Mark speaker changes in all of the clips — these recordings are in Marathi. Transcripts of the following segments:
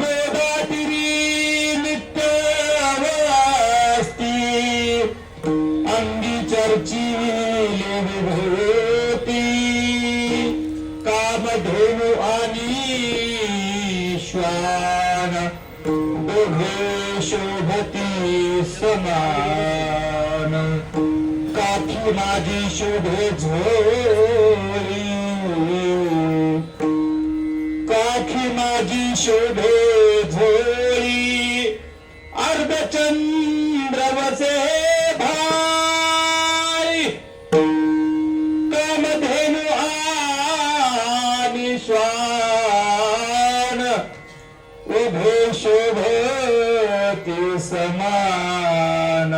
Speaker 1: गोदातिरी नित्य अवस्थी अंगी चर्चिले विभूती कामधेनु आणि श्वान दोघे शोभती समान काठी माझी शोभे झोळी काठी माझी शोभे झोळी अर्धचंद्र वसे भाई कामधेनु आणि श्वान उभे शोभते समान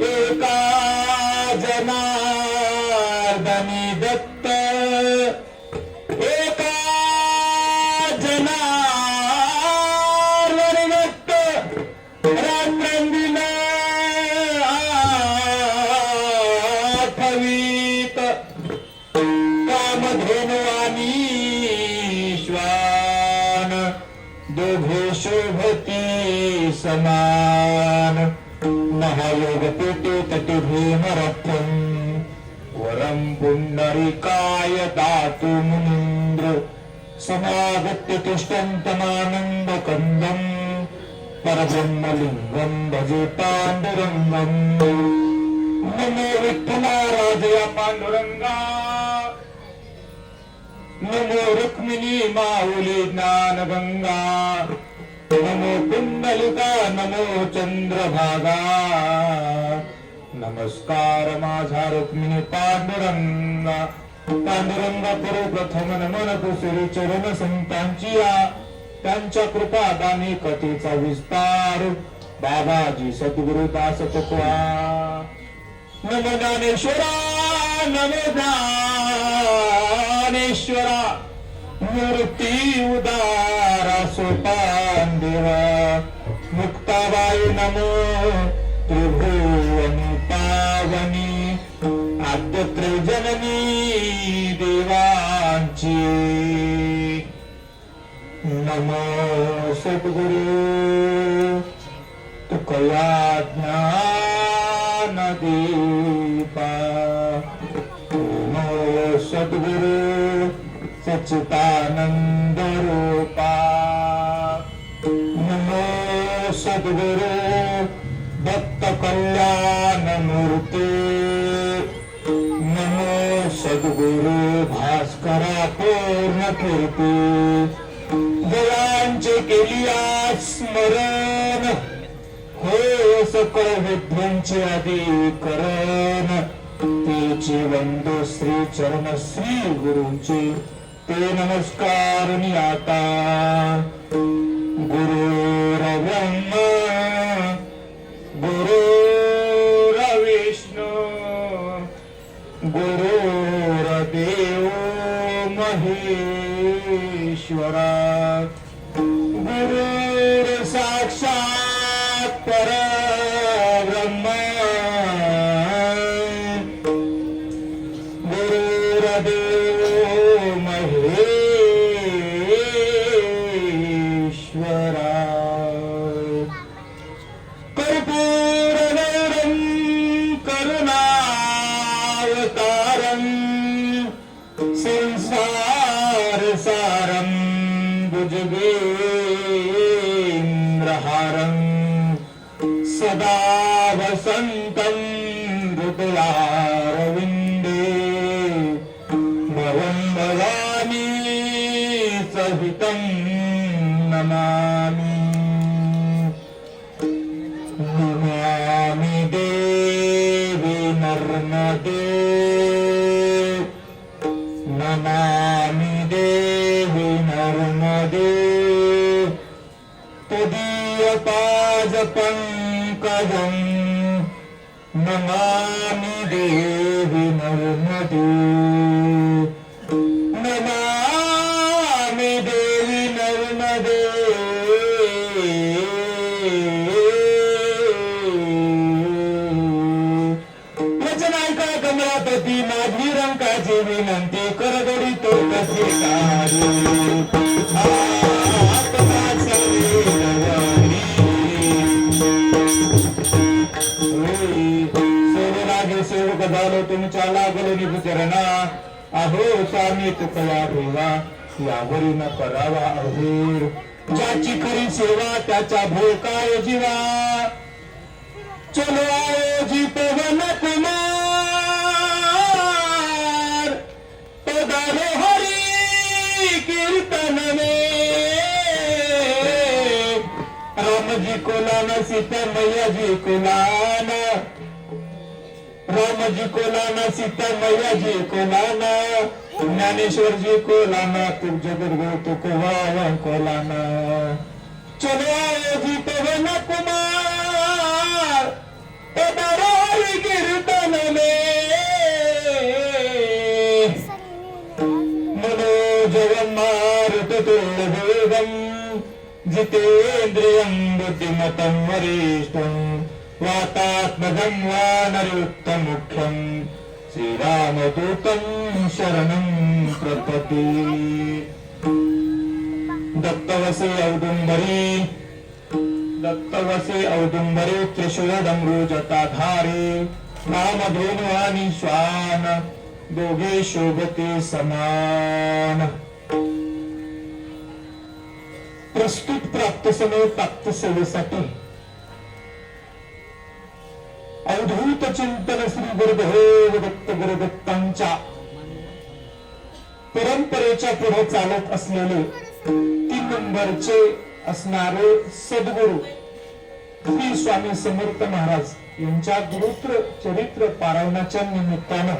Speaker 1: एका जनार्दनी दत्त एका जनार्दनी दत्त रात्रंदिन आठवीत कामधेनु आणि श्वान दोघे शोभती समान महायोग पेटे तटे भीमरथम वरम पुंडरीकाय दातु मुनींद्र समागत्य तिष्ठन्तमानंद कंदम परब्रह्मलिंगम भजे पांडुरंगम नमो विठ्ठला राजया पांडुरंगा नमो रुक्मिणी माऊली ज्ञानगंगा नमो कुंडलिका नमो चंद्रभागा नमस्कार माझा रुक्मिणी पांडुरंगा पांडुरंगा करू प्रथम नमन कुसरी चरण संतांची त्यांच्या कृपा दानी कथेचा विस्तार बाबाजी सद्गुरु दास तुकवा नमो ज्ञानेश्वरा नमो ज्ञानेश्वरा मूर्ती उदारा सोपान देवा मुक्ताबाई नमो त्रिभुवनी पावनी आद्य जननी देवांची नमो सद्गुरु तुकया ज्ञान दीपा नमो सद्गुरु सच्चिदानंद रूपा नमो सद्गुरु भक्त कल्याण मूर्ती नमो सद्गुरु भास्करा पूर्ण कीर्ती जयांचे केली आज स्मरण हो सकळ विद्वांचे आदी करण तेचे वंदो श्री चरण श्री गुरूंचे ते नमस्कार आता गुरुर्ब्रह्मा गुरुर्विष्णू गुरुर्देव महेश्वरा गुरुर साक्षात परब्रह्म गुरुर्देव महेश्वरा कर्पूरगौरं करुणावतारं संसारसारं भुजगेन्द्रहारं सदा वसन्तं हृदयारविन्दे भवं भवानी सहितं नमामि नमामि देवी नर्मदे नमामि देवी नर्मदे तदीय पाद पंकजं नमामि देवी नर्मदे नमामि देवी नर्मदे वचन ऐका कमलापती माझी रंकाची विनंती करदोडी तो कसे का वाढी आत्माचा वेगवाणी सेवलागे सेवक झालो तुमच्या लागलो निभचरणा अहो स्वामी तुकया ठेवा यावरी न करावा अहेर ज्याची खरी सेवा त्याचा भोकाय जीवा चलो आओ जी पवन कुमार पधारो हरि कीर्तन में राम जी को लाना सीता मैया जी को लाना राम जी को लाना सीता मैया जी को लाना ज्ञानेश्वर जी को लाना तुम जगदगुरु तुकोवा को लाना चलो आओ जी पवन कुमार पधारो हरि कीर्तन में मनोजवम मारुततुल्यवेगम जितेन्द्रियं बुद्धिमतं वरिष्ठं वातात्मजं वानरोत्तमुख्यं श्रीरामदूतं शरणं प्रपद्ये दत्तवसे औदुंबरे त्रिशूलडमरू जटाधारे रामधेनु आणि श्वान दोघे शोभते समान प्रस्तुत प्राप्त समय प्राप्त सेवेसाठी अवधूत चिंतन श्री गुरुदेव दत्त गुरुदत्तांच्या परंपरेच्या पुढे चालत असलेले 3 नंबरचे असणारे सद्गुरु श्री स्वामी समर्थ महाराज यांच्या गुरुत्र चरित्र पारायणाच्या निमित्तानं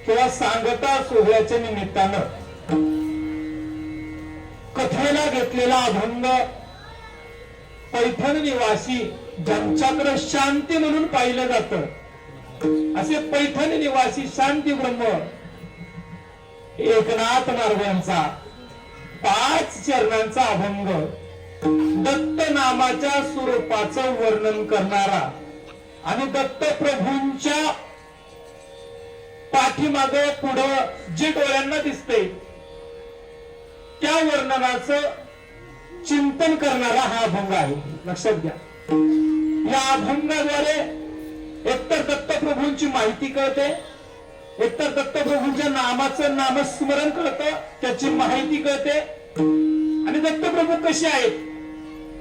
Speaker 1: किंवा सांगता सोहळ्याच्या निमित्तानं कथेला घेतलेला अभंग पैठण निवासी ज्यांच्याकडे शांती म्हणून पाहिलं जातं असे पैठण निवासी शांती ब्रह्म एकनाथ मार्गांचा 5 चरणांचा अभंग दत्त नामाच्या स्वरूपाचं वर्णन करणारा आणि दत्त प्रभूंच्या पाठीमागे पुढं जे डोळ्यांना दिसते त्या वर्णनाचं चिंतन करणारा हा अभंग आहे. लक्षात घ्या, या अभंगाद्वारे एकतर दत्तप्रभूंची माहिती कळते, एकतर दत्तप्रभूंच्या नामाचं नामस्मरण कळतं, त्याची माहिती कळते आणि दत्तप्रभू कसे आहेत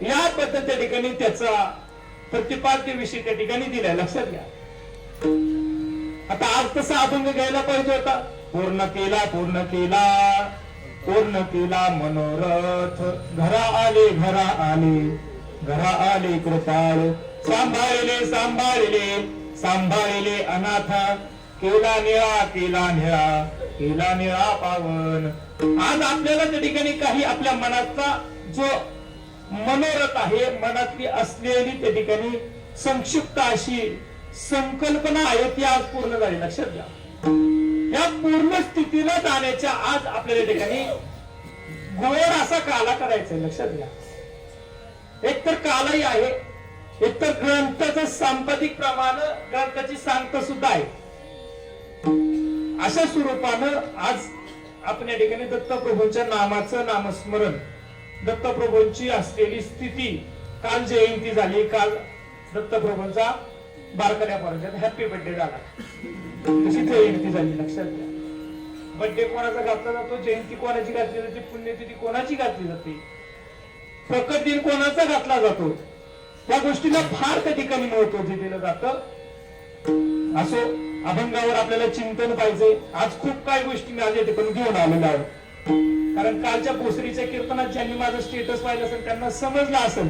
Speaker 1: या पद्धतीच्या ठिकाणी त्याचा प्रतिपाद्य विषय त्या ठिकाणी दिलाय. लक्षात घ्या. आता आज तसा अभंग घ्यायला पाहिजे होता. पूर्ण केला मनोरथ, घरा आले कृपाळ, सांभाळले अनाथ, केला निळा पावन. आज आपल्याला त्या ठिकाणी काही आपल्या मनाचा जो मनोरथ आहे, मनातली असलेली त्या ठिकाणी संक्षिप्त अशी संकल्पना आहे ती आज पूर्ण झाली. लक्षात घ्या. या पूर्ण स्थितीला जाण्याच्या आज आपल्या ठिकाणी गोड असा काला करायचा. लक्षात घ्या. एकतर कालही आहे, एकतर ग्रंथाचं सांपदिक प्रमाण, ग्रंथाची सांगता सुद्धा आहे. अशा स्वरूपानं आज आपण या ठिकाणी दत्तप्रभूंच्या नामाचं नामस्मरण, दत्तप्रभूंची असलेली स्थिती, काल जयंती झाली, काल दत्तप्रभूंचा बारकऱ्या पर्यंत हॅपी बर्थडे झाला, तशी जयंती झाली. लक्षात घ्या. बर्थडे कोणाचा घातला जातो, जयंती कोणाची घातली जाते, पुण्यतिथी कोणाची घातली जाते, प्रकट दिन कोणाचा घातला जातो, या गोष्टीला फार त्या ठिकाणी महत्व दिलं जातं. असो, अभंगावर आपल्याला चिंतन पाहिजे. आज खूप काही गोष्टी मी आज या ठिकाणी घेऊन आलेलो आहे. कारण कालच्या भोसरीच्या कीर्तनात ज्यांनी माझं स्टेटस पाहिलं असेल त्यांना समजलं असेल,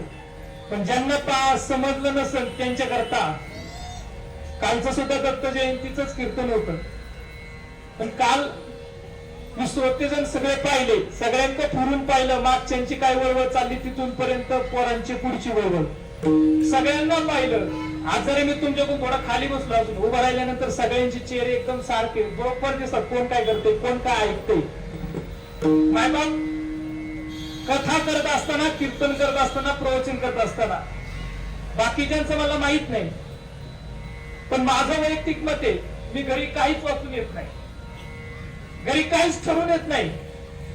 Speaker 1: पण ज्यांना समजलं नसेल त्यांच्याकरता कालचं सुद्धा दत्त जयंतीच कीर्तन होतं. पण काल मी श्रोतेजण सगळे पाहिले, सगळ्यांना फिरून पाहिलं. मागच्यांची काय वळवळ चालली तिथून पर्यंत पोरांची पुढची वळवळ सगळ्यांना पाहिलं. आज जरी मी तुमच्याकडून थोडा खाली बसलो असून उभं राहिल्यानंतर सगळ्यांचे चेहरे एकदम सारखे बरोबर दिसतात. कोण काय करते, कोण काय ऐकते. मायबाप कथा करत असताना, कीर्तन करत असताना, प्रवचन करत असताना बाकीच्यांचं मला माहित नाही, पण माझं वैयक्तिक मत आहे, मी घरी काहीच वाचून येत नाही, घरी काहीच ठरवून येत नाही.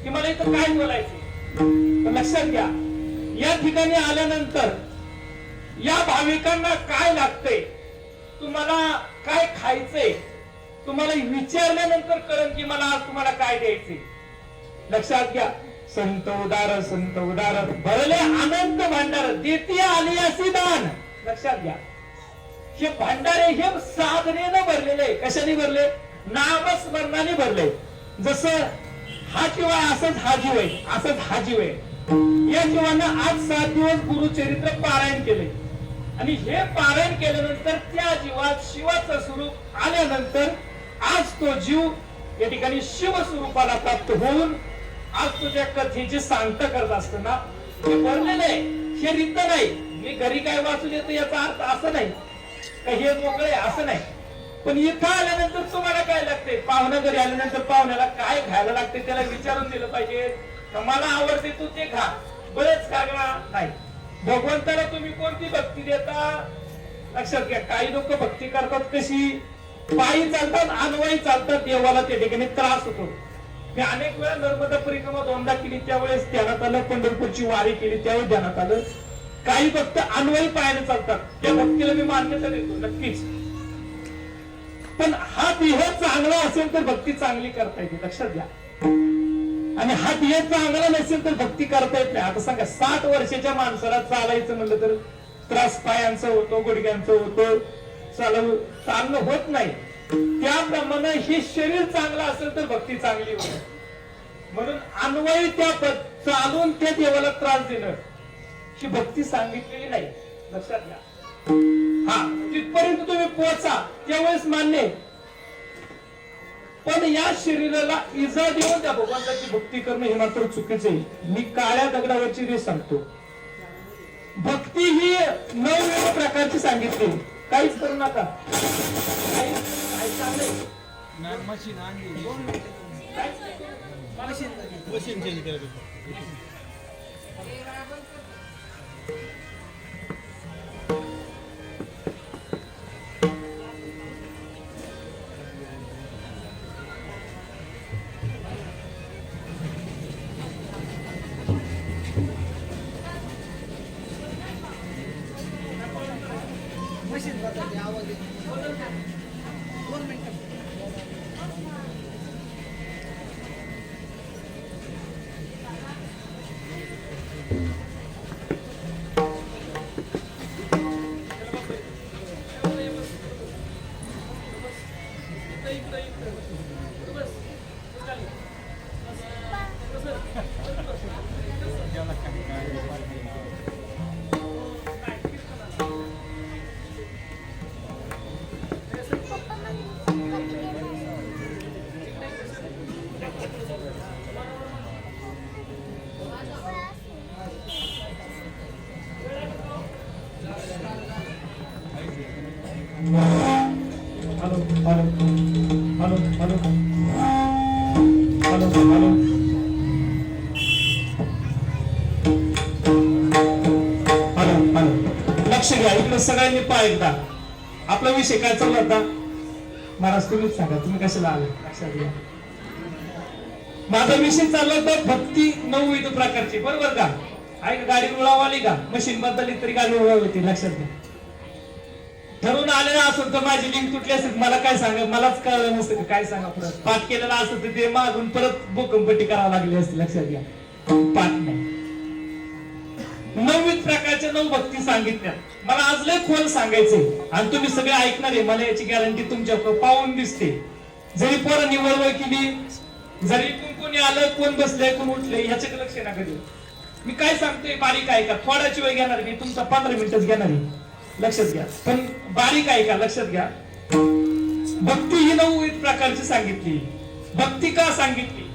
Speaker 1: की मला इथं काय बोलायचं. तर लक्षात घ्या, या ठिकाणी आल्यानंतर या भाविकांना काय लागतंय, तुम्हाला काय खायचंय, तुम्हाला विचारल्यानंतर कळेल की मला आज तुम्हाला काय द्यायचंय. लक्षात घ्या, संत उदार भरले अनंत भांडार देती आली अशी दान. लक्षात घ्या, हे भांडारे हे साधनेनं भरलेले आहे. कशाने भरले? नामस्मरणाने भरले. जसं हा जीव आहे असंच हा जीव आहे, असंच हा जीव आहे. या जीवानं आज 7 दिवस गुरुचरित्र पारायण केले आणि हे पारायण केल्यानंतर त्या जीवात शिवाचं स्वरूप आल्यानंतर आज तो जीव या ठिकाणी शिव स्वरूपाला प्राप्त होऊन आज तुझ्या कथेची सांगता करत असताना हे भरलेलं आहे. हे रीत नाही मी घरी काय वाचून येतो याचा अर्थ असं नाही का हे मोकळे असं नाही. पण इथं आल्यानंतर तुम्हाला काय लागते, पाहुणा घरी आल्यानंतर पाहुण्याला काय खायला लागते त्याला विचारून दिलं पाहिजे. मला आवडते तू ते खा, बरेच खा नाही. भगवंताला तुम्ही कोणती भक्ती देता? लक्षात घ्या, काही लोक भक्ती करतात कशी, पायी चालतात, अनवाई चालतात, देवाला त्या ठिकाणी त्रास होतो. मी अनेक वेळा नर्मदा परिक्रमा 2दा केली, त्यावेळेस ध्यानात आलं. पंढरपूरची वारी केली त्यावेळेस ध्यानात आलं. काही भक्त अनवाई पायाने चालतात, त्या भक्तीला मी मान्यता देतो नक्कीच. पण हा देह चांगला असेल तर भक्ती चांगली करता येते. लक्षात घ्या, आणि हा देह चांगला नसेल तर भक्ती करता येत नाही. आता सांगा, 60 वर्षाच्या माणसाला चालायचं म्हणलं तर त्रास पायांचा होतो, गुडघ्यांचा होतो, चालणं होत नाही. त्याप्रमाणे हे शरीर चांगलं असेल तर भक्ती चांगली होईल. म्हणून अन्वयी त्या चालून त्या देवाला त्रास देणं ही भक्ती सांगितलेली नाही. लक्षात घ्या, हा तिथपर्यंत तुम्ही पोहोचा त्यावेळेस मान्य. पण या शरीराला इजा देऊन त्या भगवंताची भक्ती करणं हे मात्र चुकीचं आहे. मी काळ्या दगडावरची रीत सांगतो. भक्ती ही 9 प्रकारची सांगितली. काहीच करू नका, लक्ष घ्या. इकडे सगळ्यांनी पहा एकदा. आपला विषय काय चालला होता महाराज, तुम्हीच सांगा, तुम्ही कशाला आले. लक्षात घ्या, माझा विषय चालला होता भक्ती 9 प्रकारची, बरोबर का? ऐक, गाडी रुळावाली का, मशीन बदलली तरी गाडी रुळावी होती. लक्षात घ्या, ठरवून आलेला असं तर माझी लिंक तुटली असेल, मला काय सांगा, मलाच कळलं नसतं काय सांगा. परत पाठ केलेला असं तर ते मागून परत भूकंपट्टी करावी लागली असते. लक्षात घ्या, पाठ नाही. 9 प्रकारच्या 9 भक्ती सांगितल्या. मला आज लय खोल सांगायचंय आणि तुम्ही सगळे ऐकणार आहे. मला याची गॅरंटी तुमच्या पाहून दिसते. जरी पोरांनी वळवळ केली, जरी कोणी आलं, कोण बसलंय, कोण उठलंय, ह्याच्याकडे लक्ष नका देऊ. मी काय सांगतोय बारीक ऐका. थोडाची वेळ घेणार मी, तुमचा 15 मिनिटच घेणार आहे. लक्षात घ्या, पण बारीक ऐका. लक्षात घ्या, भक्ती ही 9 प्रकारची सांगितली. भक्ती का सांगितली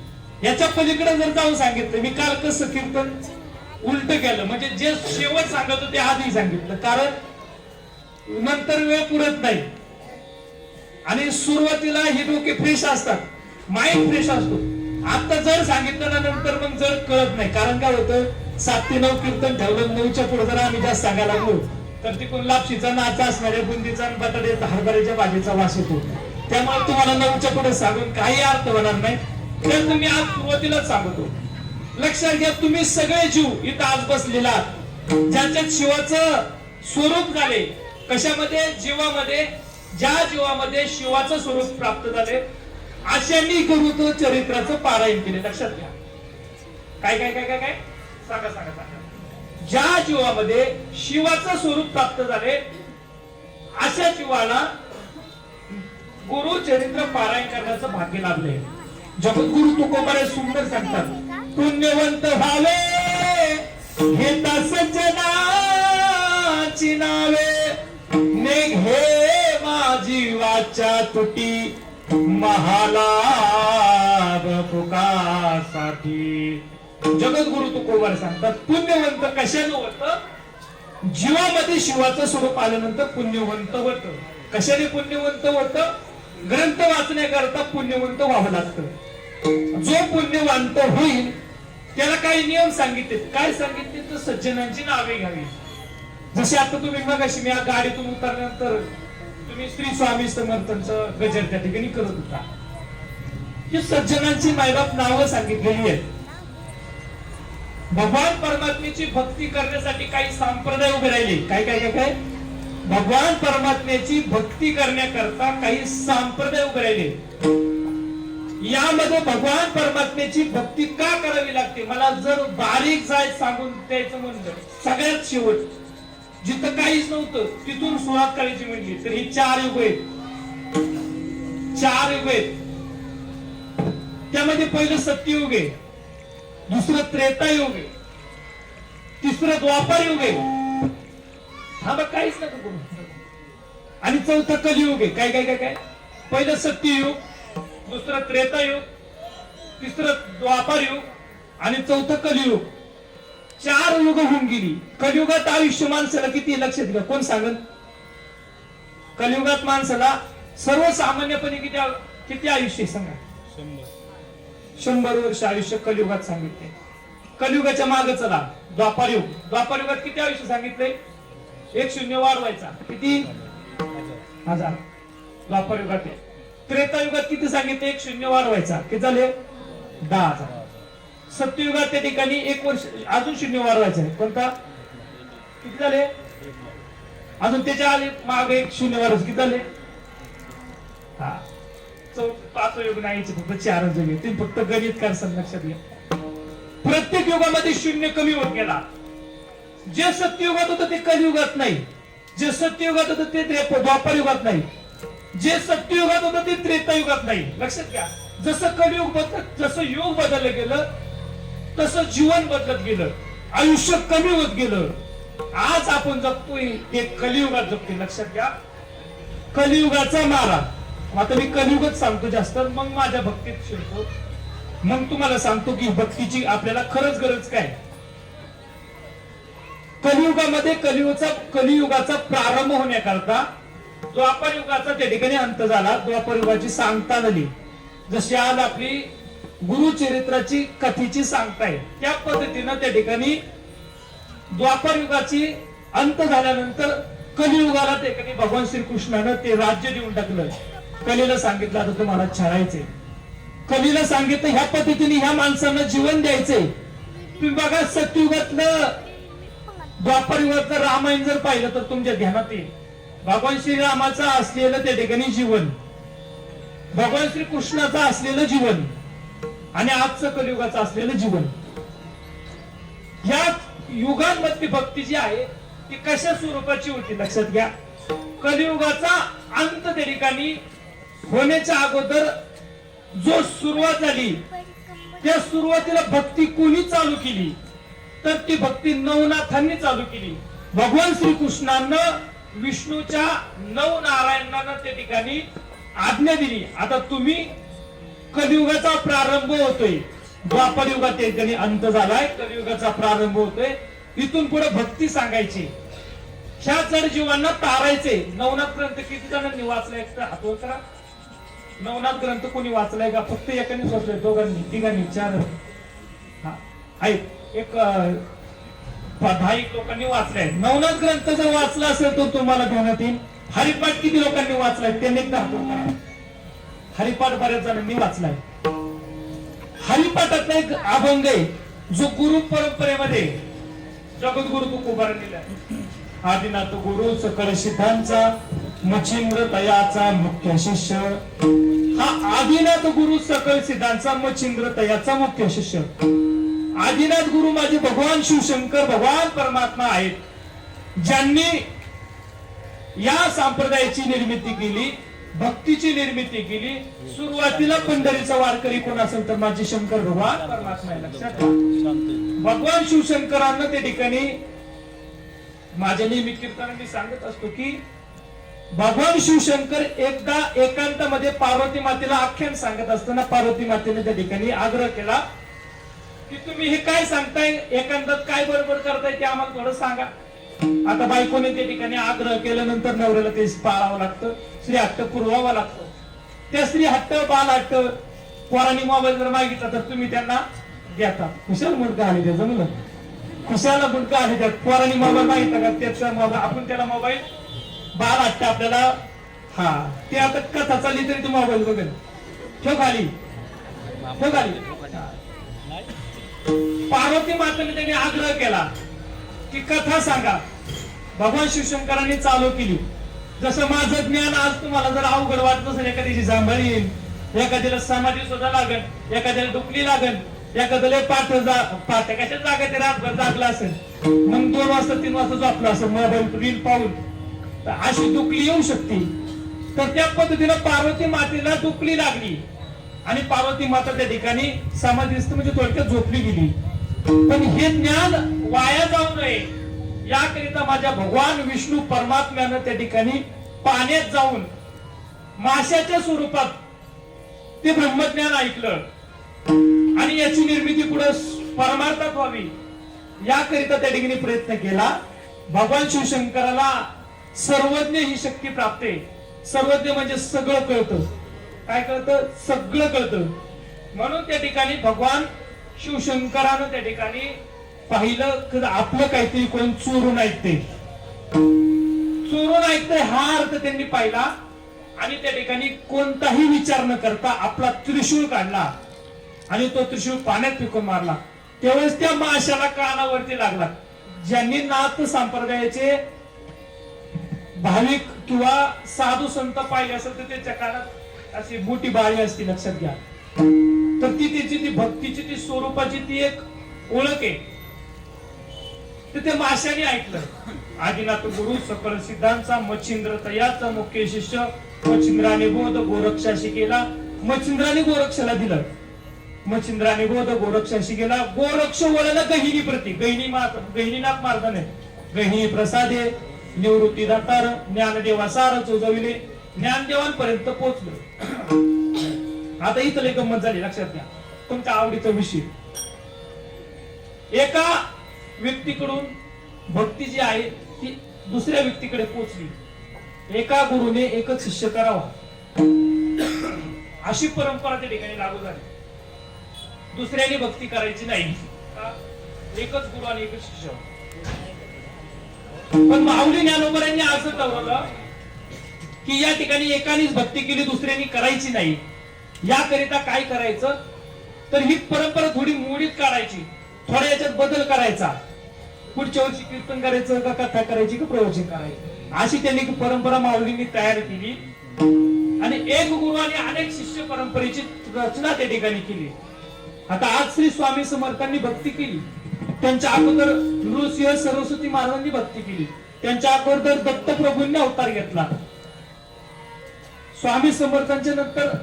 Speaker 1: याच्या पलीकडे जर जाऊन सांगितलं. मी काल कसं कीर्तन उलट केलं, म्हणजे जे शेवट सांगत होते ते आधी सांगितलं, कारण नंतर वेळ पुरत नाही. आणि सुरुवातीला हे डोके फ्रेश असतात, माइंड फ्रेश असतो. आता जर सांगितलं ना नंतर मग जर कळत नाही. कारण काय होतं, 7 ते 9 कीर्तन ठेवलं, 9च्या पुढे जर आम्ही जास्त सांगायला लागलो तर तिकडून लापशीचा नाचा असणाऱ्या बुंदीचा आणि बटाट्याचा हरभऱ्याच्या भाजीचा वास येतो. त्यामुळे तुम्हाला 9च्या पुढे सांगून काही अर्थ होणार नाही. तर तुम्ही आज सुरुवातीलाच सांगतो, लक्षात घ्या, तुम्ही सगळे जीव इथं आज बसलेला ज्याच्यात शिवाचं स्वरूप झाले, कशामध्ये? जीवामध्ये. ज्या जीवामध्ये शिवाचं स्वरूप प्राप्त झाले अशांनी गुरु चरित्राचं पारायण केले. लक्षात घ्या. काय काय काय काय काय सांगा सांगा सांगा. ज्या जीवामध्ये शिवाचं स्वरूप प्राप्त झाले अशा जीवाला गुरु चरित्र पारायण करण्याचं भाग्य लाभले. जगद्गुरु तुकोबारे सुंदर सांगतात, पुण्यवंत व्हावे घेता सज्जनाची नावे, निघे माझी वाचा तुटी महालाभ पुकासाठी. जगद्गुरु तुकोबार सांगतात, पुण्यवंत कशानं होतं? जीवामध्ये शिवाचं स्वरूप आल्यानंतर पुण्यवंत होतं. कशाने पुण्यवंत होतं? ग्रंथ वाचण्याकरता पुण्यवंत व्हावं लागतं. जो पुण्यवंत होईल त्याला काही नियम सांगितले. काय सांगितले? तर सज्जनांची नावे घ्यावी. जसे आता तुम्ही मगाशी मी गाडीतून उतरल्यानंतर तुम्ही श्री स्वामी समर्थांचं गजर त्या ठिकाणी करत होता. ही सज्जनांची मायबाप नावं सांगितलेली आहेत. भगवान परमात्म्याची भक्ती करण्यासाठी काही संप्रदाय उभे राहिले. काय काय काय काय? भगवान परमात्म्याची भक्ती करण्याकरता काही संप्रदाय उभे राहिले. यामध्ये भगवान परमात्म्याची भक्ती का करावी लागते, मला जर बारीक जाय सांगून द्यायचं म्हणलं, सगळ्यात शेवट जिथं काहीच नव्हतं तिथून सुरुवात करायची म्हणली तर ही 4 युग आहेत. 4 युग आहेत. त्यामध्ये पहिलं सत्ययुग आहे, दुसरं त्रेतायुग आहे, तिसरं द्वापर युग आहे. हा बघ काहीच नका करू. आणि चौथं कलियुग आहे. काय काय काय काय? पहिलं सत्ययुग, दुसरं त्रेतायुग, तिसरं द्वापर युग आणि चौथं कलियुग. 4 युग होऊन गेली. कलियुगात आयुष्य माणसाला किती? लक्षात घ्या. कोण सांगत? कलियुगात माणसाला सर्वसामान्यपणे किती आयुष्य सांगा? 100 वर्ष आयुष्य कलियुगात सांगितले. कलियुगाच्या मागे चला, द्वापर युग. द्वापर युगात किती आयुष्य सांगितले? 1 शून्य वाढवायचा. किती? 1000. द्वापर युगात. त्रेतायुगात किती सांगितले? 1 शून्य वाढवायचा. किती झाले? 10,000. सत्ययुगात त्या ठिकाणी 1 वर्ष अजून शून्य वाढवायचा आहे. कोणता? किती झाले? अजून त्याच्या आधी मागे 1 शून्य वाढवायचं. किती झाले? हा. 5 युग नाही, फक्त 4 युग आहे. तुम्ही फक्त गणित करसाल. लक्षात घ्या, प्रत्येक युगामध्ये शून्य कमी होत गेला. जे सत्ययुगात होतं ते कलियुगात नाही, जे सत्ययुगात होतं ते द्वापर युगात नाही, जे सत्ययुगात होतं ते त्रेतायुगात नाही. लक्षात घ्या, जसं कलियुग बदलत, जसं युग बदललं गेलं तसं जीवन बदलत गेलं, आयुष्य कमी होत गेलं. आज आपण जगतोय ते कलियुगात जगतोय. लक्षात घ्या, कलियुगाचा मारा. आता मी कलियुगच सांगतो जास्त, मग माझ्या भक्तीत शिरतो, मग तुम्हाला सांगतो की भक्तीची आपल्याला खरंच गरज काय. कलियुगामध्ये कलियुगाचा प्रारंभ होण्याकरता द्वापर युगाचा त्या ठिकाणी अंत झाला. द्वापर युगाची सांगता झाली. जशी आज आपली गुरुचरित्राची कथेची सांगता आहे त्या पद्धतीनं त्या ठिकाणी द्वापर युगाची अंत झाल्यानंतर कलियुगाला त्या ठिकाणी भगवान श्रीकृष्णानं ते राज्य देऊन टाकलं. कलीला सांगितलं आता तुम्हाला छळायचंय. कलीला सांगितलं ह्या पद्धतीने ह्या माणसांना जीवन द्यायचंय. तुम्ही बघा, सत्ययुगातलं द्वापर युगातलं रामायण जर पाहिलं तर तुमच्या ध्यानात येईल भगवान श्रीरामाचं असलेलं त्या ठिकाणी जीवन, भगवान श्रीकृष्णाचं असलेलं जीवन आणि आजचं कलियुगाचं असलेलं जीवन. या युगांमधली भक्ती जी आहे ती कशा स्वरूपाची होती? लक्षात घ्या, कलियुगाचा अंत त्या ठिकाणी होण्याच्या अगोदर जो सुरुवात झाली त्या सुरुवातीला भक्ती कोणी चालू केली तर ती भक्ती नवनाथांनी चालू केली. भगवान श्रीकृष्णानं विष्णूच्या 9 नारायणांना त्या ठिकाणी आज्ञा दिली. आता तुम्ही कलियुगाचा प्रारंभ होतोय, द्वापर युगात त्या ठिकाणी अंत झालाय, कलियुगाचा प्रारंभ होतोय. इथून पुढे भक्ती सांगायची, ह्या जड जीवांना तारायचे. नवनाथ ग्रंथ किती जणांनी वाचलाय? हातवर करा. नवनाथ ग्रंथ कोणी वाचलाय का? फक्त एकानेच वाचलाय, दोघांनी, तिघांनी, 4 आहेत. एक 10 लोकांनी वाचलाय. नवनाथ ग्रंथ जर वाचला असेल तर तुम्हाला ध्यानात येईल. हरिपाठ किती लोकांनी वाचलाय? त्यांनी एकदा हातवर करा. हरिपाठ बऱ्याच जणांनी वाचलाय. हरिपाठातला एक अभंग आहे जो गुरु परंपरेमध्ये जगद्गुरु तुकोबारांनी आदिनाथ गुरु सकळ सिद्धांचा मच्छिंद्र तयाचा मुख्य शिष्य. हा आदिनाथ गुरु सकळ सिद्धांचा मच्छिंद्र तयाचा मुख्य शिष्य. आदिनाथ गुरु माझे भगवान शिवशंकर भगवान परमात्मा आहेत, ज्यांनी या संप्रदायाची निर्मिती केली, भक्तीची निर्मिती केली. सुरुवातीला पंढरीचा वारकरी कोण असेल तर माझे शंकर भगवान परमात्मा आहे. लक्षात ठेवा, भगवान शिवशंकरांना त्या ठिकाणी माझ्या नेहमी कीर्तनांनी सांगत असतो की भगवान शिवशंकर एकदा एकांतामध्ये पार्वती मातेला आख्यान सांगत असताना पार्वती मातेने त्या ठिकाणी आग्रह केला की तुम्ही हे काय सांगताय, एकांतात काय बरोबर करताय ते आम्हाला थोडं सांगा. आता बायकोने त्या ठिकाणी आग्रह केल्यानंतर नवऱ्याला ते पाळावं लागतं, स्त्री हट्ट पुरवावा लागतो. त्या स्त्री हट्ट बाल हट्ट पोरांनी मोबाईल जर मागितला तर तुम्ही त्यांना देता. कुशाल मुलगा आले त्या जमलं, कुशाला मुलगा आले त्यात पोरांनी मोबाईल मागितला का त्याचा मोबाईल आपण त्याला मोबाईल बाल हट्ट आपल्याला. हा ते आता कथा चालली तरी तू मोबाईल बघेल, ठेव खाली ठेव खाली. पार्वती मातेने त्यांनी आग्रह केला की कथा सांगा. भगवान शिवशंकरांनी चालू केली. जसं माझं ज्ञान आज तुम्हाला जर अवघड वाटत असेल, एखाद्याची जांभळी येईल, एखाद्याला समाधी सुद्धा लागेल, एखाद्याला डुकली लागेल, एखाद्याला पाठ कशा जागा ते रातभर जागला असेल, मग 2 वाजता 3 वाजता झोपला असेल मोबाईल रील पाहून, तर अशी डुकली येऊ शकते. तर त्या पद्धतीनं पार्वती मातेला डुकली लागली आणि पार्वती माता त्या ठिकाणी समाधीस्थ म्हणजे थोडक्यात झोपली गेली. पण हे ज्ञान वाया जाऊ नये याकरिता माझ्या भगवान विष्णू परमात्म्यानं त्या ठिकाणी पाण्यात जाऊन माशाच्या स्वरूपात ते ब्रह्मज्ञान ऐकलं आणि याची निर्मिती पुढे परमार्थात व्हावी याकरिता त्या ठिकाणी प्रयत्न केला. भगवान शिवशंकराला सर्वज्ञ ही शक्ती प्राप्त आहे. सर्वज्ञ म्हणजे सगळं कळतं. काय कळतं? सगळं कळतं. म्हणून त्या ठिकाणी भगवान शिवशंकरानं त्या ठिकाणी पाहिलं की आपलं काहीतरी कोण चोरून ऐकते, चोरून ऐकतंय हा अर्थ त्यांनी पाहिला आणि त्या ठिकाणी कोणताही विचार न करता आपला त्रिशूळ काढला आणि तो त्रिशूळ पाण्यात फेकून मारला. त्यावेळेस त्या माशाला कानावरती लागला. ज्यांनी नाथ संप्रदायाचे भाविक किंवा साधू संत पाहिले असेल तर त्याच्या कानात अशी मोठी बाळी असते, लक्षात घ्या. तर ती त्याची ती भक्तीची ती स्वरूपाची ती एक ओळख आहे. तर ते माशाने ऐकलं. आदिनाथ गुरु सकळ सिद्धांचा मच्छिंद्र तयाचा मुख्य शिष्य. मच्छिंद्राने बोध गोरक्षाशी केला. मच्छिंद्राने गोरक्षाला दिलं. मच्छिंद्राने बोध गोरक्षाशी गेला. गोरक्ष वळला गहिनी प्रती. गहिनीनाथ मार्गाने गहिनी प्रसादे निवृत्ती दातार ज्ञानदेवासार चोजविले. ज्ञानदेवांपर्यंत पोहोचलो. आता इथं एक गंमत झाली, लक्षात घ्या. तुमच्या आवडीचा विषय. एका व्यक्तीकडून भक्ती जी आहे ती दुसऱ्या व्यक्तीकडे पोहोचली. एका गुरुने एकच शिष्य करावा अशी परंपरा त्या ठिकाणी लागू झाली. दुसऱ्याने भक्ती करायची नाही, एकच गुरु आणि एकच शिष्य. पण माऊली ज्ञानोबरांनी असं ठरवलं की या ठिकाणी एकानेच भक्ती केली, दुसऱ्याने करायची नाही. याकरिता काय करायचं तर ही परंपरा थोडी मोडीत काढायची, थोड्या याच्यात बदल करायचा. पुढच्या वर्षी कीर्तन करायचं का कथा करायची का प्रवचन करायचं अशी त्यांनी परंपरा माऊलींनी तयार केली आणि एक गुरु आणि अनेक शिष्य परंपरेची रचना त्या ठिकाणी केली. आता आज श्री स्वामी समर्थांनी भक्ती केली, त्यांच्या अगोदर नृसिंह सरस्वती महाराजांनी भक्ती केली, त्यांच्या अगोदर दत्तप्रभूंनी अवतार घेतला. स्वामी समर्थांच्या नंतर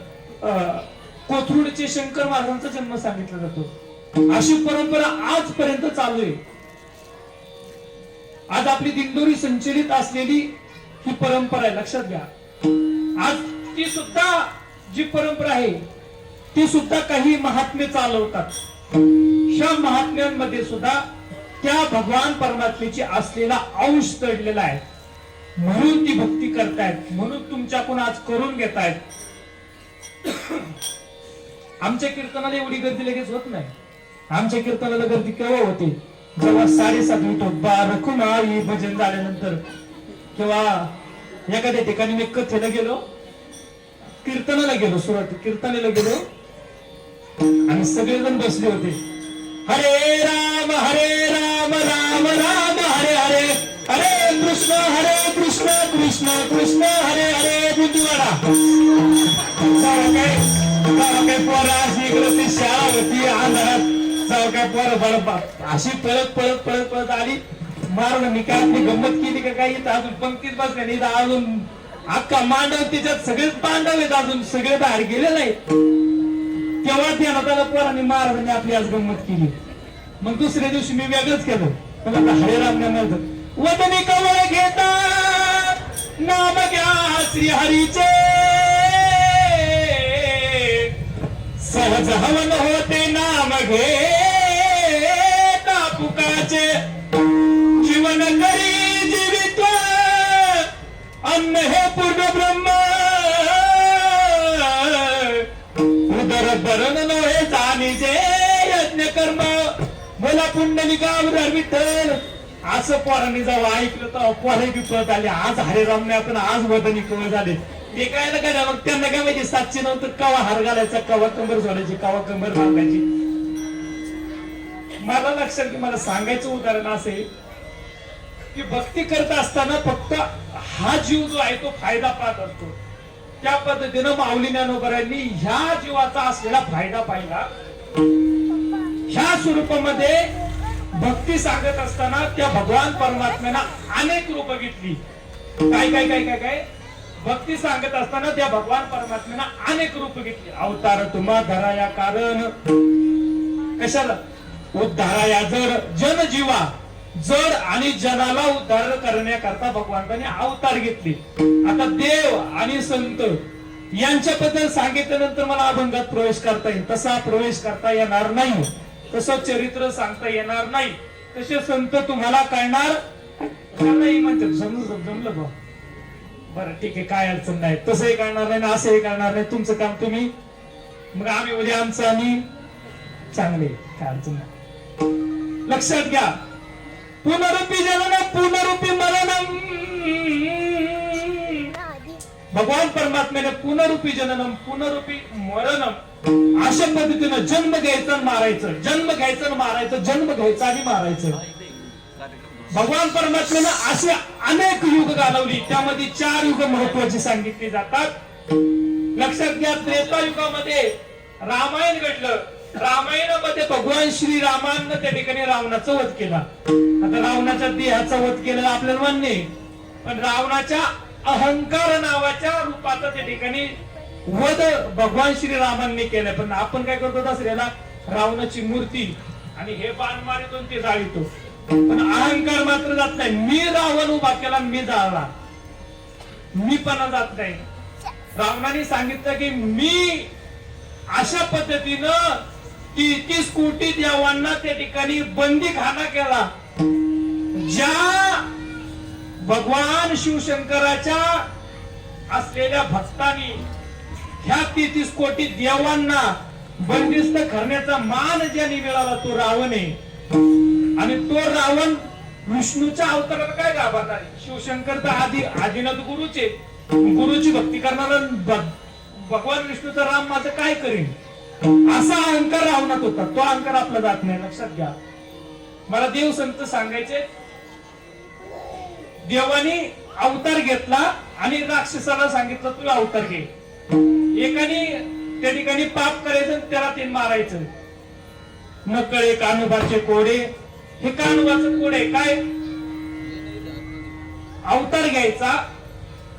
Speaker 1: कोथरूडचे शंकर महाराजांचा जन्म सांगितला जातो. अशी परंपरा आजपर्यंत चालू आहे. आज आपली दिंडोरी संचलित असलेली ही परंपरा आहे, लक्षात घ्या. आज ती सुद्धा जी परंपरा आहे ती सुद्धा काही महात्मे चालवतात. ह्या महात्म्यांमध्ये सुद्धा त्या भगवान परमात्म्याची असलेला अंश दडलेला आहे. म्हणून ती भक्ती करतायत, म्हणून तुमच्याकडून आज करून घेतायत. आमच्या कीर्तनाला एवढी गर्दी लगेच होत नाही. आमच्या कीर्तनाला गर्दी केव्हा होते? जेव्हा 7:30 होतो रखुमाई भजन झाल्यानंतर, किंवा एखाद्या ठिकाणी मी कथेला गेलो, कीर्तनाला गेलो, सुरुवात कीर्तनाला गेलो, आणि सगळेजण बसले होते. हरे राम राम राम हरे हरे, हरे कृष्ण कृष्ण कृष्ण हरे हरे. बुद्धिवाडा काय पोरं अशी इकडं ती शाळा होती अंधारात, जाऊ काय पोरं बरं अशी पळत आली. मारून मी काय आपली गंमत केली का काही, अजून पंक्तीत बसल्या नाही, अजून अख्खा मांडव त्याच्यात सगळेच पांडव आहेत, अजून सगळे बाहेर गेले नाहीत. तेव्हा त्याला पोरांनी महाराजांनी आपली आज गंमत केली. मग दुसऱ्या दिवशी मी वेगळंच केलं. पण आता हरे राम म्हणतात, वदनी कवळ घेता नाम घ्या श्री हरीचे, सहज हवन होते नाम घे पुकाचे. जीवन करी जीवित्व अन्न हे पूर्ण ब्रह्म, उदर भरण नव्हे जाणीचे यज्ञ कर्म. मला पुंडलिकावर विठ्ठल असं पोरांनी जेव्हा ऐकलं तर पोरही विपळत आले. आज हरे राम नाही आपण आज वदनी कवळ झाले. ते काय ना मग त्यांना काय माहिती सातशे नंतर कवा हार घालायचा, कवा कंबर सोडायची, कवा कंबर बांधायची. मला लक्षात की मला सांगायचं उदाहरण असे की भक्ती करत असताना फक्त हा जीव जो आहे तो फायदा पाहत असतो. त्या पद्धतीनं माऊली ज्ञानोबांनी ह्या जीवाचा असलेला फायदा पाहिला. ह्या स्वरूपामध्ये भक्ती सांगत असताना त्या भगवान परमात्म्यानं अनेक रूप घेतली. काय काय काय काय काय भक्ती सांगत असताना त्या भगवान परमात्म्यानं अनेक रूप घेतली. अवतार तुम्हा धरा या कारण कशाला उद्धारा या जड जन जीवा, जड आणि जनाला उद्धार करण्याकरता भगवंतांनी अवतार घेतले. आता देव आणि संत यांच्याबद्दल सांगितल्यानंतर मला अभंगात प्रवेश करता येईल, तसा प्रवेश करता येणार नाही, तसं चरित्र सांगता येणार नाही, तसे संत तुम्हाला कळणार नाही म्हणतात. जमलं बा बरं ठीक आहे, काय अडचण नाही, तसंही कळणार नाही ना असंही कळणार नाही. तुमचं काम तुम्ही, मग आम्ही उद्या आमचं आम्ही चांगले, काय अडचण नाही. लक्षात घ्या, पुनरुपी जनन पुनरुपी मरणम. भगवान परमात्म्याने पुनरुपी जननम पुनरुपी मरणम अशा पद्धतीनं जन्म घ्यायचं आणि मारायचं, जन्म घ्यायचं आणि मारायचं, जन्म घ्यायचं आणि मारायचं. भगवान परमात्म्यानं असे अनेक युग घालवली. त्यामध्ये 4 युग महत्वाची सांगितली जातात. लक्षात घ्या, त्रेता युगामध्ये रामायण घडलं. रामायणामध्ये भगवान श्रीरामानं त्या ठिकाणी रावणाचा वध केला. आता रावणाच्या देहाचा वध केलेला आपल्याला मान्य आहे, पण रावणाच्या अहंकार नावाच्या रूपाचा त्या ठिकाणी वध भगवान श्रीरामांनी केलं. पण आपण काय करतो दसऱ्याला रावणाची मूर्ती आणि हे बाण मारितो ते जाळीतो, पण अहंकार मात्र जात नाही. मी रावण उभा केला, मी जाळला, मी पण जात नाही. रावणाने सांगितलं की मी अशा पद्धतीनं 33 कोटी देवांना त्या ठिकाणी बंदीखाना केला. ज्या भगवान शिवशंकराच्या असलेल्या भक्तांनी ह्या 33 कोटी देवांना बंदिस्त करण्याचा मान ज्यांनी मिळाला तो रावण आहे. आणि तो रावण विष्णूच्या अवताराला काय गाभात आहे. शिवशंकर तर आदिनाथ गुरुचे, गुरुची भक्ती करणारा भगवान विष्णूचा राम माझं काय करेन असा अहंकार रावणात होता. तो अहंकार आपला जात नाही. लक्षात घ्या, मला देव संत सांगायचे, देवानी अवतार घेतला आणि राक्षसाला सांगितलं तू अवतार घे. एकाने त्या ठिकाणी पाप करायचं, त्याला ते मारायचं. नकळे कानोबाचे कोडे, हे कानोबाचं कोडे काय, अवतार घ्यायचा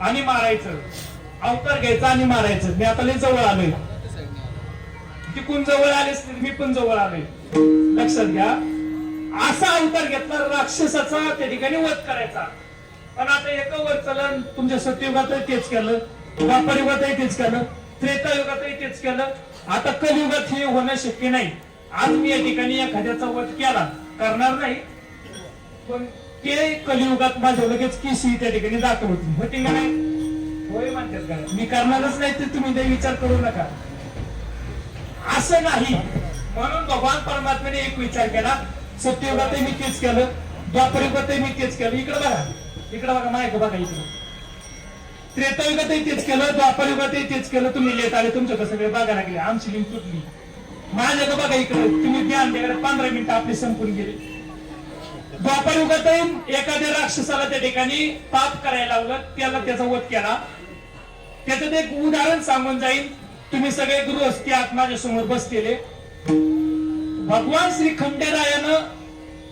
Speaker 1: आणि मारायचं, अवतार घ्यायचा आणि मारायचं. मी आता लय जवळ आलोय, तिकून जवळ आलेस मी पण जवळ आलोय. लक्षात घ्या, असा अवतार घेतला राक्षसाचा त्या ठिकाणी वध करायचा. पण आता एका वर चलन तुमच्या सत्ययुगातही तेच केलं, द्वापर युगातही तेच केलं, त्रेता युगातही तेच केलं. आता कलियुगात हे होणं शक्य नाही. आज मी या ठिकाणी एखाद्याचा वध केला, करणार नाही, पण ते कलियुगात माझ्या लगेच केसी त्या ठिकाणी दाखल होती. होती का नाही? होय म्हणतात का? मी करणारच नाही, तर तुम्ही ते विचार करू नका. असं नाही. म्हणून भगवान परमात्म्याने एक विचार केला, सत्ययुगातही मी तेच केलं, द्वापरयुगातही मी तेच केलं. इकडे बघा, इकडे बघा, माहिती बघा, इकडे त्रेतायुगातही तेच केलं, द्वापरयुगातही तेच केलं. तुम्ही लेत आले, तुमचं कसं वेळ बघायला लागले, आमची लिंक तुटली. माझ्या बघा इकडे तुम्ही ध्यान द्या, 15 मिनिटं आपली संपून गेली. द्वापर युगातही एखाद्या राक्षसाला त्या ठिकाणी पाप करायला लावलं, त्याला त्याचा वध केला. त्याचं एक उदाहरण सांगून जाईल. तुम्ही सगळे गृहस्थी आत माझ्या समोर बसलेले. भगवान श्री खंडेरायानं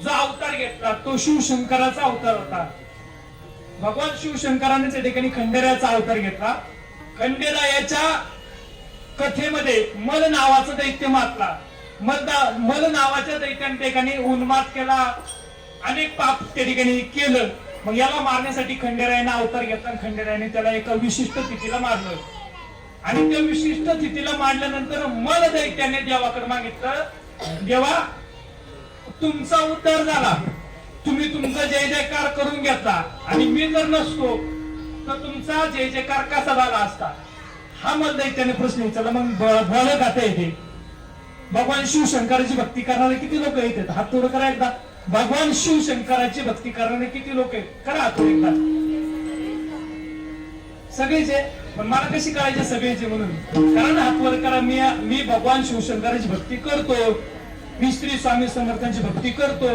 Speaker 1: जो अवतार घेतला तो शिवशंकराचा अवतार होता. भगवान शिवशंकराने त्या ठिकाणी खंडेरायाचा अवतार घेतला. खंडेरायाच्या कथेमध्ये मल नावाचं दैत्य मारला. मल नावाच्या दैत्याने ठिकाणी उन्माद केला, अनेक पाप त्या ठिकाणी केलं. मग याला मारण्यासाठी खंडेरायाने अवतार घेतला. खंडेरायाने त्याला एका विशिष्ट तिथीला मारलं आणि त्या विशिष्ट तिथीला मारल्यानंतर मल दैत्याने देवाकडे मागितलं, देवा तुमचा उद्धार झाला, तुम्ही तुमचा जय जयकार करून घेतला आणि मी जर नसतो तर तुमचा जय जयकार कसा झाला असता. हा मल दैत्याने प्रश्न विचारला. मग भलं गाता येते. भगवान शिवशंकराची भक्ती करणारे किती लोक येतात? हात तोड करा एकदा. भगवान शिवशंकराची भक्ती करणारे किती लोक आहेत? करा हात तोड एकदा. सगळेचे. पण मला कशी करायचे सगळेचे म्हणून? कारण हात वर करा. मी भगवान शिवशंकराची भक्ती करतो, मी श्री स्वामी समर्थांची भक्ती करतो,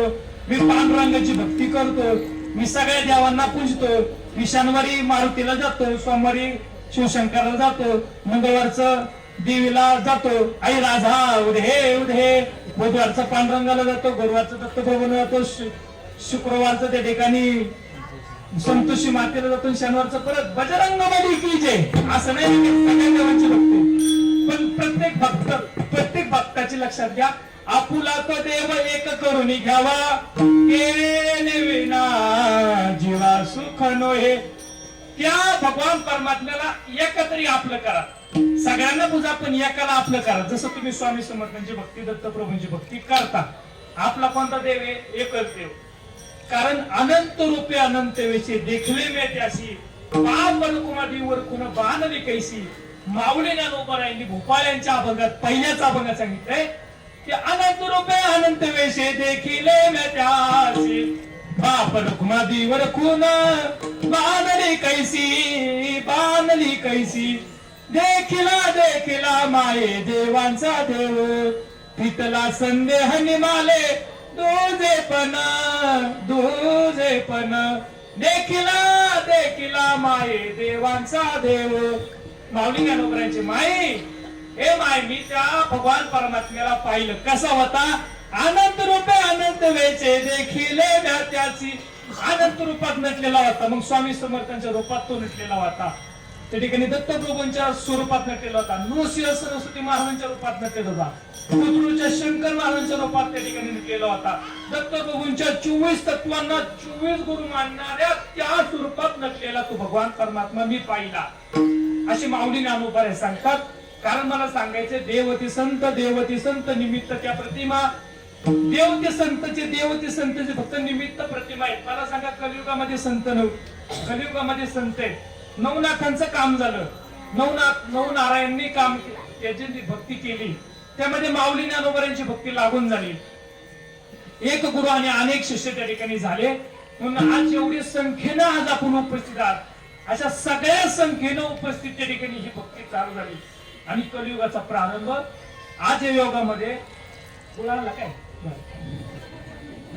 Speaker 1: मी पांडुरंगाची भक्ती करतो, मी सगळ्या देवांना पूजतो, मी शनिवारी मारुतीला जातो, सोमवारी शिवशंकराला जातो, मंगळवारचं देवीला जातो, आई राधा उधे उधे, बुधवारचं पांडुरंगाला जातो, गुरुवारचं दत्तप्रभूला जातो, शुक्रवारचं त्या ठिकाणी संतोषी मातेला जातो, शनिवारचं परत बजरंग बली की जय. असं नाही सगळ्या देवांची भक्ती. पण प्रत्येक भक्ताची लक्षात घ्या, आपुला तो देव एक करून घ्यावा, केले विना जीवा सुख नोहे. त्या भगवान परमात्म्याला एकत्रित आपलं करा. सगळ्यांना पूजा पण एकाला आपलं करा. जसं तुम्ही स्वामी समर्थांची भक्ती, दत्तप्रभूंची भक्ती करता. आपला कोणता देव आहे? एकच देव. कारण अनंत रूपे अनंत वेशी देखले मे त्याशी, पाप कुमादीवर कुण बांधली कैसी. माऊली ज्ञानोबरायांनी भोपाळ यांच्या अभंगात पहिल्याच अभंगात सांगितलंय की अनंत रूपे अनंत वेशे देखिले मे त्याशी, बाप रुक्मादीवर खून बांधली कैसी, बांधली कैसी. देखिला देखिला माये देवांचा देव, पितला संदेह निमाले दुजेपण दुजेपण. देखिला देखिला माये देवांचा देव. माऊली ज्ञानोबरांची माई, हे माय मी त्या भगवान परमात्म्याला पाहिलं. कसा होता? अनंत रूपे अनंत वेचे देखिले त्याची. अनंत रूपात नटलेला होता. मग स्वामी समर्थांच्या रूपात तो नटलेला होता. त्या ठिकाणी दत्तप्रभूंच्या स्वरूपात नटलेला होता. नृसिंह सरस्वती महाराजांच्या रूपात नटलेला होता. कुद्रूच्या शंकर महाराजांच्या रूपात त्या ठिकाणी नटलेला होता. दत्तप्रभूंच्या 24 तत्वांना 24 गुरु मानणाऱ्या त्या स्वरूपात नटलेला तो भगवान परमात्मा मी पाहिला, अशी माऊली ज्ञानोबा सांगतात. कारण मला सांगायचे, देवती संत निमित्त त्या प्रतिमा. देवते संतचे फक्त निमित्त प्रतिमा आहेत. मला सांगा, कलियुगामध्ये संत नव्हते. कलियुगामध्ये संत आहेत. नवनाथांचं काम झालं. नऊ नारायणांनी काम त्याची भक्ती केली. त्यामध्ये माऊली ज्ञानोबरांची भक्ती लागून झाली. एक गुरु आणि अनेक शिष्य त्या ठिकाणी झाले. म्हणून आज एवढी संख्येनं आज आपण उपस्थित आहात. अशा सगळ्या संख्येनं उपस्थित त्या ठिकाणी ही भक्ती चालू झाली. आणि कलियुगाचा प्रारंभ आज या योगामध्ये बोलायला काय,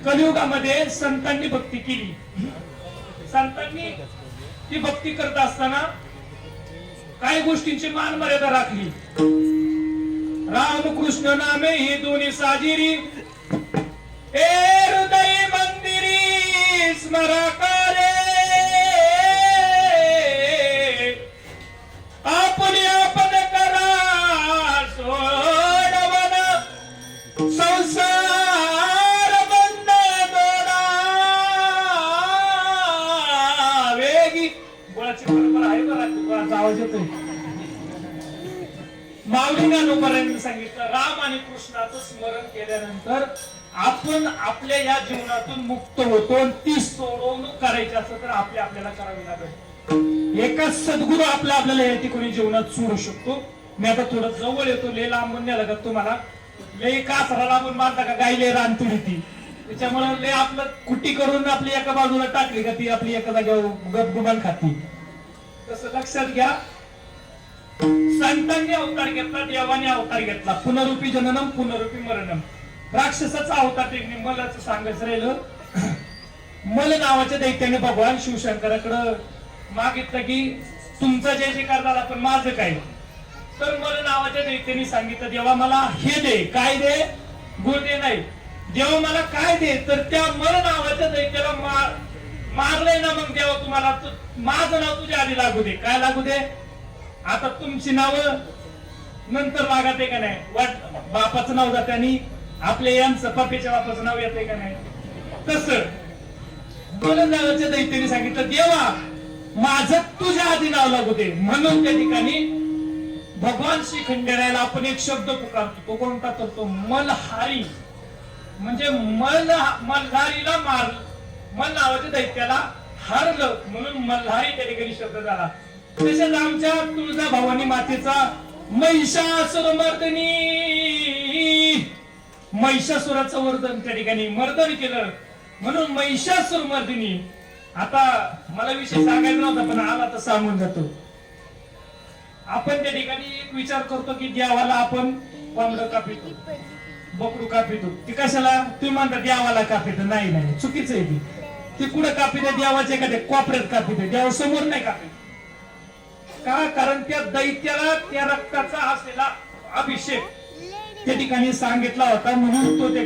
Speaker 1: कलियुगामध्ये संतांनी भक्ती केली. संतांनी ती भक्ती करत असताना काही गोष्टींची मान मर्यादा राखली. रामकृष्ण नामे ही दोन्ही साजिरी, ए हृदय मंदिरी स्मरा करे. आपली आपण करा सोडवन, संसार बंद दोडा. वेगी गोळाची परंपरा आहे बरं. गोळाचा आवाज येतोय. माऊली ज्ञानोबरांनी सांगितलं, राम आणि कृष्णाचं स्मरण केल्यानंतर आपण आपल्या या जीवनातून मुक्त होतो. ती सोडवणूक करायची असेल तर आपल्याला करावी लागेल. एकाच सद्गुरू आपल्याला या ठिकाणी जीवनात सोडू शकतो. मी आता थोडं जवळ येतो. लय लांब म्हणण्याला का तुम्हाला लय कासरा लांबून मारता का? गायले रानतुडी ती. त्याच्यामुळे लय आपलं कुटी करून आपली एका बाजूला टाकली का ती आपली एका जागेवर गपगुमान खाती. तसं लक्षात घ्या. संतांनी अवतार घेतला, देवाने अवतार घेतला. पुनरुपी जननम पुनरुपी मरणम. राक्षसाचा अवतार त्यांनी मलाच सांगायचं राहिलं. मल नावाच्या दैत्याने भगवान शिवशंकराकडे मागितलं की तुमचा जय जयकार झाला पण माझं काय. तर मल नावाच्या दैत्याने सांगितलं देवा मला हे दे. काय दे? गुळ दे. नाही देवा मला काय दे? तर त्या मल नावाच्या दैत्याला मारलंय ना. मग देवा तुम्हाला माझं नाव तुझ्या आधी लागू दे. काय लागू दे? आता तुमची नावं नंतर लागत आहे का नाही? बापाचं नाव जाते आणि आपल्या यांचं पप्पेच्या बापाचं नाव येते का नाही? तसं मल नावाच्या दैत्याने सांगितलं देवा माझं तुझ्या आधी नाव लागू दे. म्हणून त्या ठिकाणी भगवान श्री खंडेरायाला आपण एक शब्द पुकारतो. तो कोणता? तो मलहारी. म्हणजे मल्हारीला मार, मल नावाच्या दैत्याला हारलं म्हणून मल्हारी त्या ठिकाणी शब्द झाला. तसेच आमच्या तुळजा भवानी मातेचा महिषासुरमर्दनी, महिषासुराचं वर्धन त्या ठिकाणी मर्दन केलं म्हणून महिषासुरमर्दिनी. आता मला विषय सांगायचा नव्हता पण आला तर सांगून जातो. आपण त्या ठिकाणी एक विचार करतो की देवाला आपण कोंबड कापितो, बकरू कापितो. ती कशाला? तुम्ही म्हणता देवाला कापित. नाही नाही, चुकीचं आहे. ती कुठं कापित? देवाच्या एखाद्या कोपऱ्यात कापित. देवा समोर नाही कापित. का? कारण त्या दैत्याला त्या रक्ताचा असलेला अभिषेक त्या ठिकाणी सांगितला होता म्हणून तो त्या